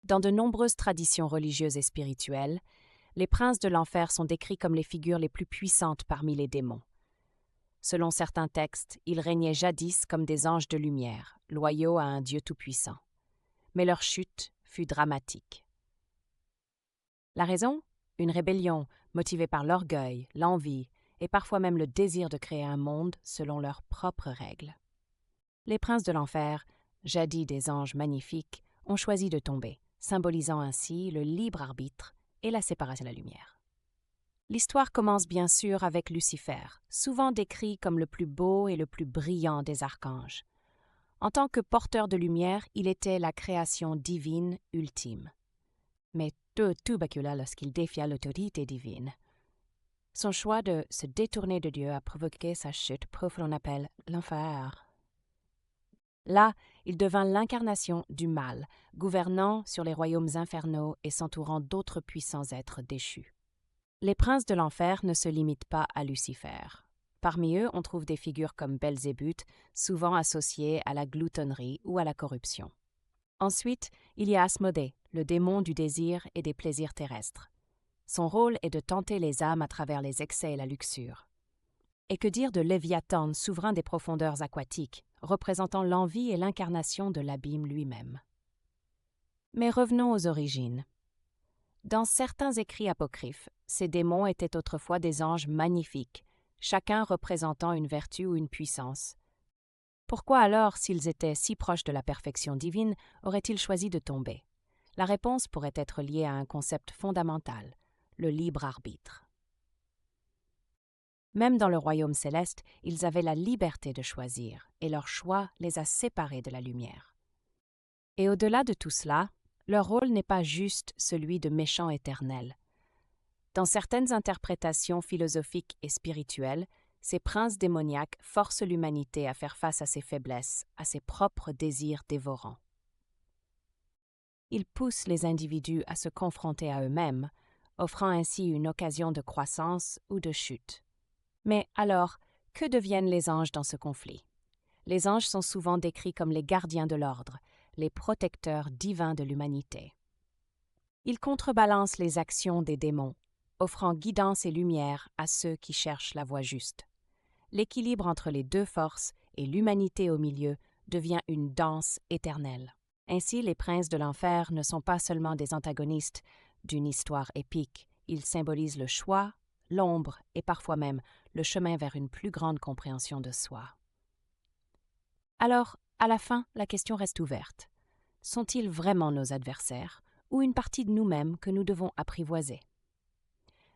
Dans de nombreuses traditions religieuses et spirituelles, les princes de l'enfer sont décrits comme les figures les plus puissantes parmi les démons. Selon certains textes, ils régnaient jadis comme des anges de lumière, loyaux à un Dieu tout-puissant. Mais leur chute fut dramatique. La raison? Une rébellion motivée par l'orgueil, l'envie et parfois même le désir de créer un monde selon leurs propres règles. Les princes de l'enfer, jadis des anges magnifiques, ont choisi de tomber, symbolisant ainsi le libre arbitre et la séparation de la lumière. L'histoire commence bien sûr avec Lucifer, souvent décrit comme le plus beau et le plus brillant des archanges. En tant que porteur de lumière, il était la création divine ultime. Mais tout bascula lorsqu'il défia l'autorité divine. Son choix de se détourner de Dieu a provoqué sa chute pour ce qu'on appelle l'enfer. Là, il devint l'incarnation du mal, gouvernant sur les royaumes infernaux et s'entourant d'autres puissants êtres déchus. Les princes de l'enfer ne se limitent pas à Lucifer. Parmi eux, on trouve des figures comme Belzébuth, souvent associées à la gloutonnerie ou à la corruption. Ensuite, il y a Asmodée, le démon du désir et des plaisirs terrestres. Son rôle est de tenter les âmes à travers les excès et la luxure. Et que dire de Léviathan, souverain des profondeurs aquatiques, représentant l'envie et l'incarnation de l'abîme lui-même. Mais revenons aux origines. Dans certains écrits apocryphes, ces démons étaient autrefois des anges magnifiques, chacun représentant une vertu ou une puissance. Pourquoi alors, s'ils étaient si proches de la perfection divine, auraient-ils choisi de tomber? La réponse pourrait être liée à un concept fondamental, le libre arbitre. Même dans le royaume céleste, ils avaient la liberté de choisir, et leur choix les a séparés de la lumière. Et au-delà de tout cela, leur rôle n'est pas juste celui de méchants éternels. Dans certaines interprétations philosophiques et spirituelles, ces princes démoniaques forcent l'humanité à faire face à ses faiblesses, à ses propres désirs dévorants. Ils poussent les individus à se confronter à eux-mêmes, offrant ainsi une occasion de croissance ou de chute. Mais alors, que deviennent les anges dans ce conflit? Les anges sont souvent décrits comme les gardiens de l'ordre, les protecteurs divins de l'humanité. Ils contrebalancent les actions des démons, offrant guidance et lumière à ceux qui cherchent la voie juste. L'équilibre entre les deux forces et l'humanité au milieu devient une danse éternelle. Ainsi, les princes de l'enfer ne sont pas seulement des antagonistes d'une histoire épique, ils symbolisent le choix, l'ombre et parfois même le chemin vers une plus grande compréhension de soi. Alors, à la fin, la question reste ouverte. Sont-ils vraiment nos adversaires ou une partie de nous-mêmes que nous devons apprivoiser?